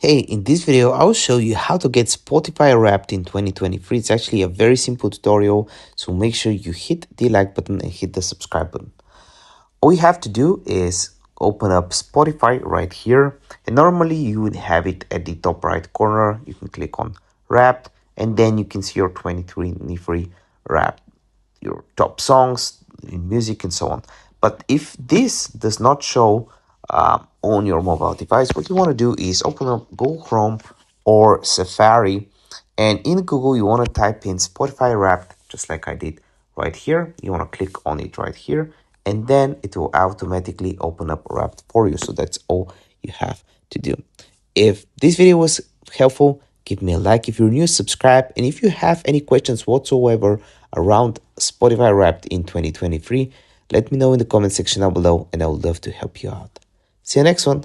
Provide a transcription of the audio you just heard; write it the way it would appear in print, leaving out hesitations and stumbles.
Hey, in this video, I will show you how to get Spotify Wrapped in 2023. It's actually a very simple tutorial, so make sure you hit the like button and hit the subscribe button. All you have to do is open up Spotify right here, and normally you would have it at the top right corner. You can click on Wrapped, and then you can see your 2023 Wrapped, your top songs, music, and so on. But if this does not show on your mobile device, what you want to do is open up Google Chrome or Safari, and in Google you want to type in Spotify Wrapped, just like I did right here. You want to click on it right here, and then it will automatically open up Wrapped for you. So that's all you have to do. If this video was helpful, give me a like. If you're new, subscribe. And if you have any questions whatsoever around Spotify Wrapped in 2023, let me know in the comment section down below, and I would love to help you out. See you next one.